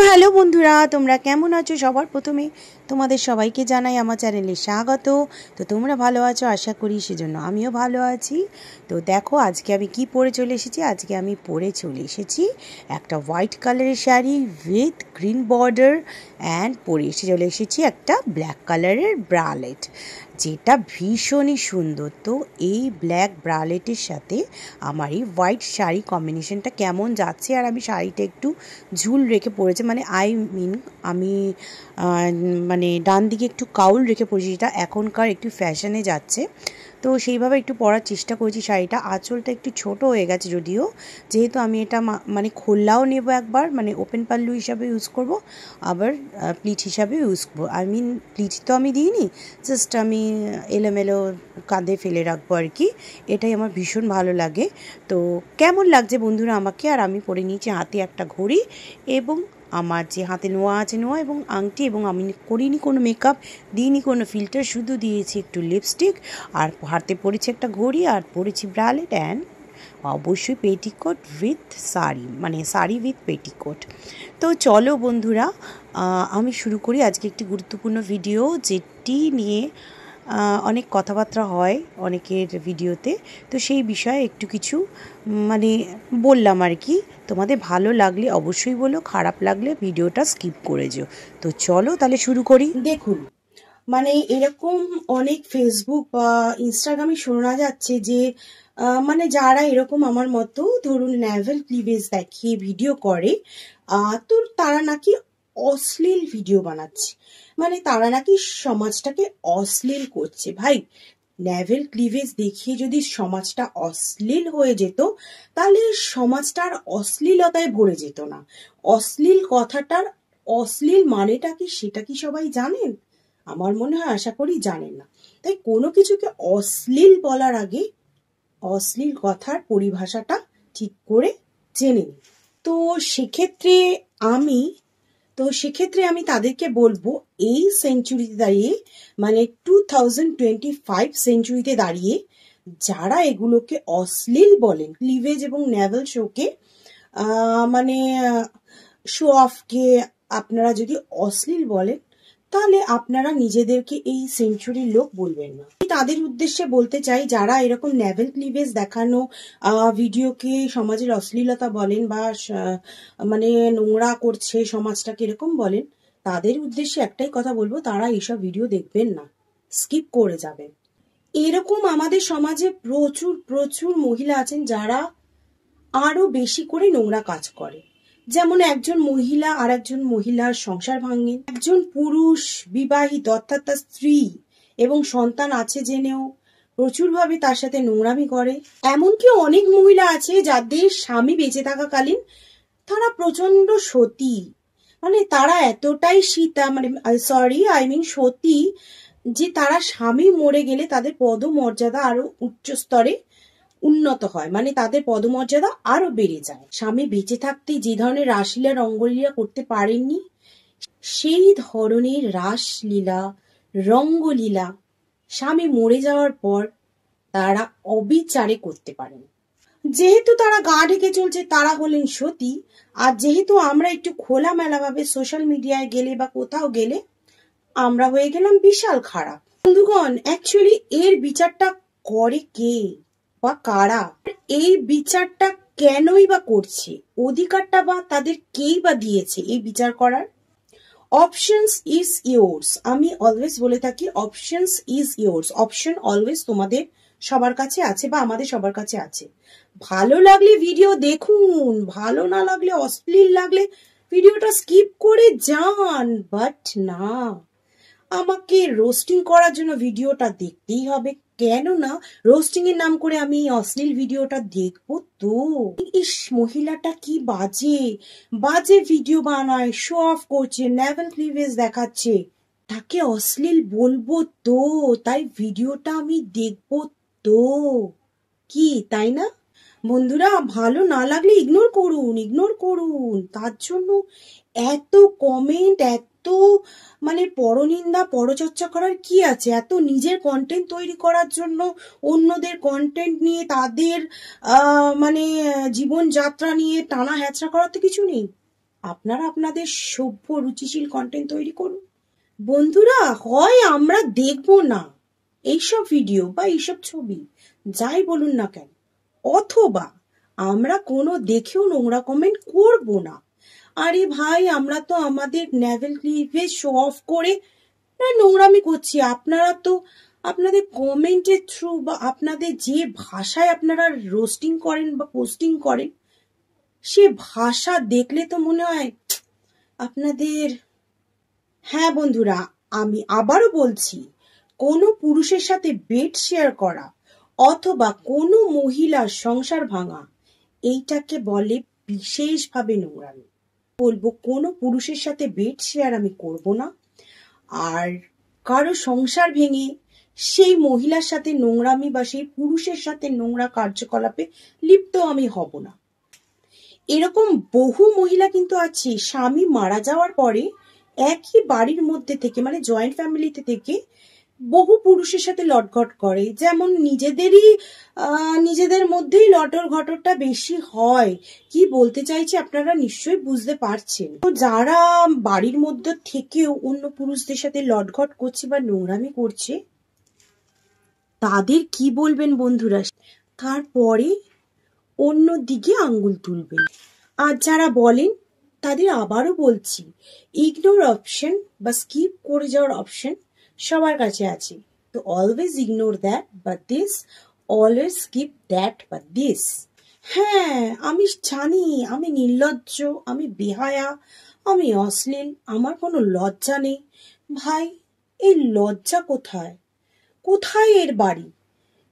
Hello বন্ধুরা, তোমরা কেমন আছো? সবার প্রথমে তোমাদের সবাইকে জানাই আমার চ্যানেলে স্বাগত। তো তোমরা ভালো আছো আশা করি, সেজন্য আমিও ভালো আছি। তো দেখো আজকে আমি কি পরে চলে এসেছি। আজকে আমি পরে চলে এসেছি একটা হোয়াইট কালারের sari with green border, and পরে চলে এসেছি একটা ব্ল্যাক কালারের ব্রালেট, যেটা ভীষণই সুন্দর। তো এই ব্ল্যাক ব্রালেটের সাথে আমার এই হোয়াইট শাড়ি কম্বিনেশনটা কেমন যাচ্ছে, আর আমি শাড়িটা একটু ঝুল রেখে পরেছি, মানে আমি মানে ডান দিকে একটু কাউল রেখে পরেছি, যেটা এখনকার একটু ফ্যাশনে যাচ্ছে। তো সেইভাবে একটু পরার চেষ্টা করেছি। শাড়িটা আঁচলটা একটু ছোট হয়ে গেছে যদিও, যেহেতু আমি এটা মানে খোলাও নেব একবার, মানে ওপেন পাল্লু হিসাবে ইউজ করব, আবার প্লিট হিসাবে ইউজ করবো। প্লিট তো আমি দিইনি, জাস্ট আমি এলোমেলো কাঁধে ফেলে রাখবো আর কি। এটাই আমার ভীষণ ভালো লাগে। তো কেমন লাগছে বন্ধুরা আমাকে? আর আমি পরে নিয়েছি হাতে একটা ঘড়ি, এবং আমার যে হাতে নোয়া আছে নোয়া এবং আংটি, এবং আমি করিনি কোনো মেকআপ, দিইনি কোনো ফিল্টার, শুধু দিয়েছি একটু লিপস্টিক, আর হাতে পরেছি একটা ঘড়ি, আর পরেছি ব্রালেট, অ্যান্ড অবশ্যই পেটিকোট উইথ শাড়ি, মানে শাড়ি উইথ পেটিকোট। তো চলো বন্ধুরা, আমি শুরু করি আজকে একটি গুরুত্বপূর্ণ ভিডিও, যেটি নিয়ে অনেক কথাবার্তা হয় অনেকের ভিডিওতে। তো সেই বিষয়ে একটু কিছু মানে বললাম আর কি। তোমাদের ভালো লাগলে অবশ্যই বলো, খারাপ লাগলে ভিডিওটা স্কিপ করে যেও। তো চলো তাহলে শুরু করি। দেখুন, মানে এরকম অনেক ফেসবুক বা ইনস্টাগ্রামে শোনা যাচ্ছে যে মানে যারা এরকম আমার মতো ধরুন ন্যাভেল ক্লিভেজ দেখিয়ে ভিডিও করে, তো তারা নাকি অশ্লীল ভিডিও বানাচ্ছে, মানে তারা নাকি সমাজটাকে অশ্লীল করছে। ভাই, ন্যাভেল ক্লিভেজ দেখিয়ে যদি সমাজটা অশ্লীল হয়ে যেত, তাহলে সমাজটার অশ্লীলতায় ভরে যেত না। অশ্লীল কথাটার অশ্লীল মানেটা কি, সেটা কি সবাই জানেন? আমার মনে হয়, আশা করি জানেন না। তাই কোনো কিছুকে অশ্লীল বলার আগে অশ্লীল কথার পরিভাষাটা ঠিক করে জেনে নিন। তো সেক্ষেত্রে আমি আমি তাদেরকে বলবো, এই সেঞ্চুরিতে দাঁড়িয়ে, মানে 2025 সেঞ্চুরিতে দাঁড়িয়ে যারা এগুলোকে অশ্লীল বলেন, ক্লিভেজ এবং নেভেল শোকে মানে শো অফকে আপনারা যদি অশ্লীল বলেন, তাহলে আপনারা নিজেদেরকে এই সেঞ্চুরির লোক বলবেন না। তাদের উদ্দেশ্যে বলতে চাই, যারা এরকম নেভেল ক্লিভেজ দেখানো ভিডিওকে সমাজের অশ্লীলতা বলেন, বা মানে নোংরা করছে সমাজটাকে এরকম বলেন, তাদের উদ্দেশ্যে একটাই কথা বলবো, তারা এইসব ভিডিও দেখবেন না, স্কিপ করে যাবেন। এরকম আমাদের সমাজে প্রচুর প্রচুর মহিলা আছেন যারা আরো বেশি করে নোংরা কাজ করে। যেমন একজন মহিলা আর একজন মহিলার সংসার ভাঙেন, একজন পুরুষ বিবাহিত অর্থাৎ তার স্ত্রী এবং সন্তান আছে জেনেও প্রচুরভাবে তার সাথে নোংরামি করে। এমনকি অনেক মহিলা আছে যাদের স্বামী বেঁচে থাকাকালীন তারা প্রচন্ড সতী, মানে তারা এতটাই সতী যে তারা স্বামী মরে গেলে তাদের পদমর্যাদা আরো উচ্চ স্তরে উন্নত হয়, মানে তাদের পদমর্যাদা আরো বেড়ে যায়। স্বামী বেঁচে থাকতে যে ধরনের রাসলীলা রঙ্গলীলা করতে পারেননি, সেই ধরনের রাসলীলা রঙ্গলীলা স্বামী মরে যাওয়ার পর তারা অবিচারে করতে পারেন। যেহেতু তারা গা ঢেকে চলছে, তারা হলেন সতী। আর যেহেতু আমরা একটু খোলামেলা ভাবে সোশ্যাল মিডিয়ায় গেলে বা কোথাও গেলে আমরা হয়ে গেলাম বিশাল খারাপ। বন্ধুগণ, অ্যাকচুয়ালি এর বিচারটা করে কে বা কারা? এই বিচারটা কেনই বা করছে? অধিকারটা বা তাদের কেই বা দিয়েছে এই বিচার করার? Options is yours. আমি অলওয়েজ বলে থাকি, options is yours. Option always তোমাদের সবার কাছে আছে, বা আমাদের সবার কাছে আছে। ভালো লাগলে ভিডিও দেখুন, ভালো না লাগলে, অশ্লীল লাগলে ভিডিওটা স্কিপ করে যান। বাট না, আমাকে রোস্টিং করার জন্য ভিডিওটা দেখতেই হবে। কেননা রোস্টিং এর নাম করে আমি অশ্লীল ভিডিওটা দেখবো? তো ইস, মহিলাটা কি বাজে বাজে ভিডিও বানায়, শো অফ করছে, নেভেল ক্লিভেজ দেখাচ্ছে, তাকে অশ্লীল বলবো তো, তাই ভিডিওটা আমি দেখবো তো, কি তাই না? বন্ধুরা, ভালো না লাগলে ইগনোর করুন, ইগনোর করুন। তার জন্য এত কমেন্ট, এত মানে পরনিন্দা পরচর্চা করার কি আছে? এত নিজের কন্টেন্ট তৈরি করার জন্য অন্যদের কন্টেন্ট নিয়ে তাদের মানে জীবনযাত্রা নিয়ে টানা হ্যাচড়া করার তো কিছু নেই। আপনারা আপনাদের সভ্য রুচিশীল কন্টেন্ট তৈরি করুন। বন্ধুরা, হয় আমরা দেখবো না এইসব ভিডিও বা এইসব ছবি, যাই বলুন না কেন, অথবা আমরা কোনো দেখেও নোংরা কমেন্ট করব না। আরে ভাই, আমরা তো আমাদের নেভেল ক্লিভেজ শো অফ করে না নোংরামি করছি। আপনারা তো আপনাদের কমেন্টের থ্রু বা আপনাদের যে ভাষায় আপনারা রোস্টিং করেন বা পোস্টিং করেন, সে ভাষা দেখলে তো মনে হয় আপনাদের। হ্যাঁ বন্ধুরা, আমি আবারও বলছি, কোনো পুরুষের সাথে বেড শেয়ার করা অথবা কোনো মহিলার সংসার ভাঙা, এইটাকে বলে বিশেষভাবে নোংরামি। বলবো, কোনো পুরুষের সাথে বেড শেয়ার আমি করব না, আর কারো সংসার ভেঙে সেই মহিলার সাথে নোংরামি বা সেই পুরুষের সাথে নোংরা কার্যকলাপে লিপ্ত আমি হব না। এরকম বহু মহিলা কিন্তু আছে, স্বামী মারা যাওয়ার পরে একই বাড়ির মধ্যে থেকে, মানে জয়েন্ট ফ্যামিলিতে থেকে বহু পুরুষের সাথে লটঘট করে। যেমন নিজেদের মধ্যেই লটর ঘটরটা বেশি হয়। কি বলতে চাইছি আপনারা নিশ্চয়ই বুঝতে পারছেন। তো যারা বাড়ির মধ্যে থেকেও অন্য পুরুষদের সাথে লটঘট করছে বা নোংরামি করছে, তাদের কি বলবেন বন্ধুরা? তারপরে অন্য দিকে আঙ্গুল তুলবেন। আর যারা বলেন, তাদের আবারও বলছি, ইগনোর অপশন বা স্কিপ করে যাওয়ার অপশন সবার কাছে আছে। তো অলওয়েজ ইগনোর দ্যাট বা দিস, অলওয়েজ স্কিপ দ্যাট বা দিস। হ্যাঁ, আমি জানি আমি নির্লজ্জ, আমি বেহায়া, আমি অশ্লীল, আমার কোনো লজ্জা নেই। ভাই, এই লজ্জা কোথায়? কোথায় এর বাড়ি?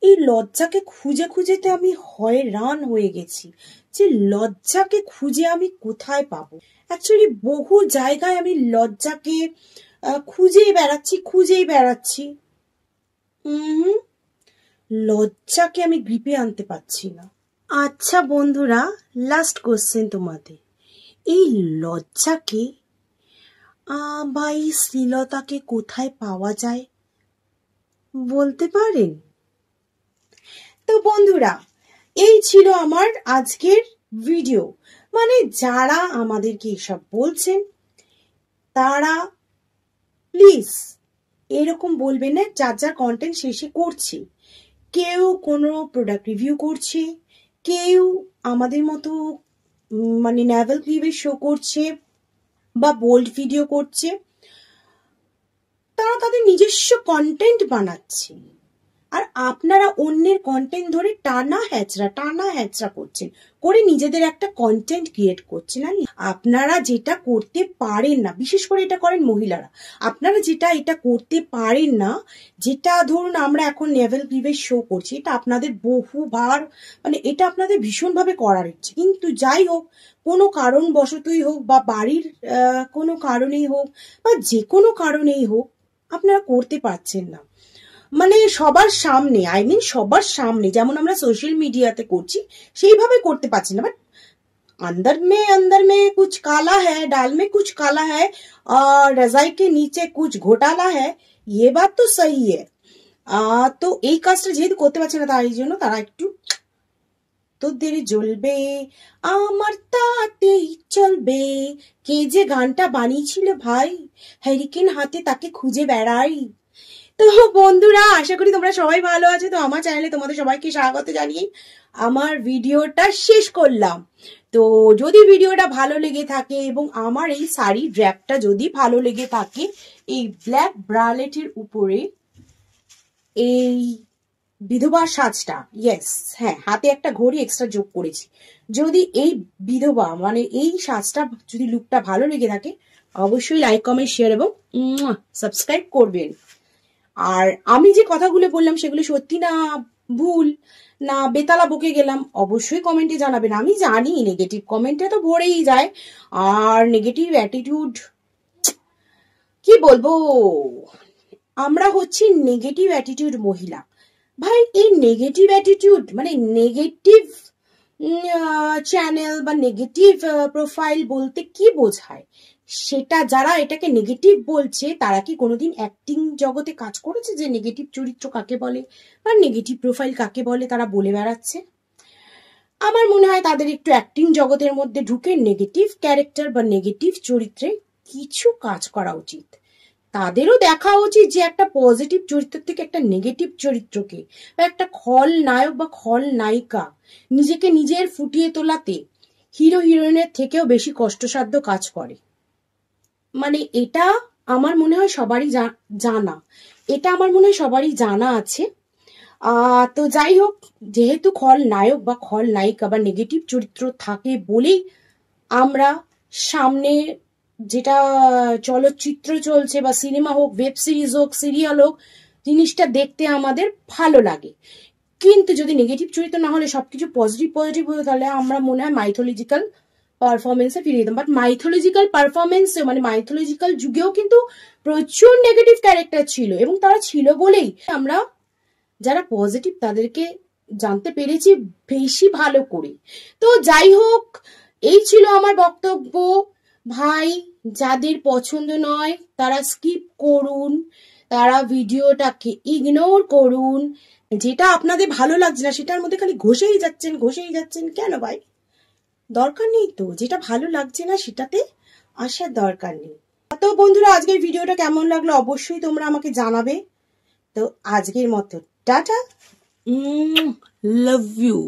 এই লজ্জাকে খুঁজে খুঁজেতে আমি হয়রান হয়ে গেছি যে লজ্জাকে খুঁজে আমি কোথায় পাবো। অ্যাকচুয়ালি বহু জায়গায় আমি লজ্জাকে খুঁজেই বেড়াচ্ছি। লজ্জাকে আমি গ্রিপে আনতে পারছি না। আচ্ছা বন্ধুরা, লাস্ট কোশ্চেন তোমাদের, এই লজ্জাকে বা এই শ্লীলতাকে কোথায় পাওয়া যায় বলতে পারেন? তো বন্ধুরা, এই ছিল আমার আজকের ভিডিও। মানে যারা আমাদেরকে এসব বলছেন, তারা প্লিজ এরকম বলবেন না। যার যার কন্টেন্ট শেষে করছে, কেউ কোনো প্রোডাক্ট রিভিউ করছে, কেউ আমাদের মতো মানে নেভেল ক্লিভেজ শো করছে বা বোল্ড ভিডিও করছে, তারা তাদের নিজস্ব কন্টেন্ট বানাচ্ছে। আর আপনারা অন্যের কন্টেন্ট ধরে টানা হ্যাচড়া করছেন, করে নিজেদের একটা কন্টেন্ট ক্রিয়েট করছেন। আর আপনারা যেটা করতে পারেন না, বিশেষ করে এটা করেন মহিলারা, আপনারা এটা করতে পারেন না, যেটা ধরুন আমরা এখন নেভেল ক্লিভেজ শো করছি, এটা আপনাদের বহুবার, মানে এটা আপনাদের ভীষণভাবে করার ইচ্ছে, কিন্তু যাই হোক, কোনো কারণবশতই হোক বা বাড়ির কোনো কারণেই হোক বা যে কোনো কারণেই হোক, আপনারা করতে পারছেন না। মানে সবার সামনে যেমন আমরা সোশ্যাল মিডিয়াতে করছি সেইভাবে করতে পারছি না। বাট अंदर में कुछ काला है, दाल में कुछ काला है और रजाई के नीचे कुछ घोटाला है, ये बात तो सही है। তো এই কাজটা যেহেতু করতে পারছে না, তাই জন্য তারা একটু তোদের জ্বলবে আমার তাতেই চলবে, কে যে গানটা বানিয়েছিল ভাই, হ্যারিকেন হাতে তাকে খুঁজে বেড়াই। তো বন্ধুরা, আশা করি তোমরা সবাই ভালো আছো। তো আমার চ্যানেলে তোমাদের সবাইকে স্বাগত জানিয়ে আমার ভিডিওটা শেষ করলাম। তো যদি ভিডিওটা ভালো লেগে থাকে এবং আমার এই শাড়ি ড্র্যাপটা যদি ভালো লেগে থাকে, এই ব্ল্যাক ব্রালেটের উপরে এই বিধবা সাজটা, ইয়েস, হ্যাঁ, হাতে একটা ঘড়ি এক্সট্রা যোগ করেছি, যদি এই বিধবা মানে এই সাজটা, যদি লুকটা ভালো লেগে থাকে, অবশ্যই লাইক কমেন্ট শেয়ার এবং সাবস্ক্রাইব করবেন। আর আমি যে কথাগুলো বললাম সেগুলো সত্যি না ভুল, না বেতালা বকে গেলাম, অবশ্যই কমেন্টে জানাবেন। আমি জানি নেগেটিভ কমেন্টে তো ভরেই যায়, আর নেগেটিভ অ্যাটিটিউড কি বলবো, আমরা হচ্ছি নেগেটিভ অ্যাটিটিউড মহিলা। ভাই, এই নেগেটিভ অ্যাটিটিউড মানে নেগেটিভ চ্যানেল বা নেগেটিভ প্রোফাইল বলতে কি বোঝায়, সেটা যারা এটাকে নেগেটিভ বলছে, তারা কি কোনোদিন অ্যাক্টিং জগতে কাজ করেছে যে নেগেটিভ চরিত্র কাকে বলে বা নেগেটিভ প্রোফাইল কাকে বলে তারা বলে বেড়াচ্ছে? আমার মনে হয় তাদের একটু অ্যাক্টিং জগতের মধ্যে ঢুকে নেগেটিভ ক্যারেক্টার বা নেগেটিভ চরিত্রে কিছু কাজ করা উচিত। তাদেরও দেখা উচিত যে একটা পজিটিভ চরিত্র থেকে একটা নেগেটিভ চরিত্রকে বা একটা খল নায়ক বা খল নায়িকা নিজেকে নিজের ফুটিয়ে তোলাতে হিরো হিরোইনের থেকেও বেশি কষ্টসাধ্য কাজ করে। মানে এটা আমার মনে হয় সবারই জানা, এটা আমার মনে হয় সবারই জানা আছে। তো যাই হোক, যেহেতু খল নায়ক বা খল নায়িকা বা নেগেটিভ চরিত্র থাকে বলেই আমরা সামনে যেটা চলচ্চিত্র চলছে বা সিনেমা হোক, ওয়েব সিরিজ হোক, সিরিয়াল হোক, জিনিসটা দেখতে আমাদের ভালো লাগে। কিন্তু যদি নেগেটিভ চরিত্র না হলে সবকিছু পজিটিভ পজিটিভ হতো, তাহলে আমরা মনে হয় মাইথোলজিক্যাল পারফরমেন্সে ফিরে যেতাম। বাট মাইথোলজিক্যাল পারফরমেন্সে মানে মাইথোলজিক্যাল যুগেও কিন্তু প্রচুর নেগেটিভ ক্যারেক্টার ছিল, এবং তারা ছিল বলেই আমরা যারা পজিটিভ তাদেরকে জানতে পেরেছি বেশি ভালো করে। তো যাই হোক, এই ছিল আমার বক্তব্য। ভাই, যাদের পছন্দ নয় তারা স্কিপ করুন, তারা ভিডিওটাকে ইগনোর করুন। যেটা আপনাদের ভালো লাগছে না সেটার মধ্যে খালি ঘষেই যাচ্ছেন কেন ভাই? দরকার নেই তো, যেটা ভালো লাগছে না সেটাতে আসার দরকার নেই। তো বন্ধুরা, আজকের ভিডিওটা কেমন লাগলো অবশ্যই তোমরা আমাকে জানাবে। তো আজকের মতো টাটা, লাভ ইউ।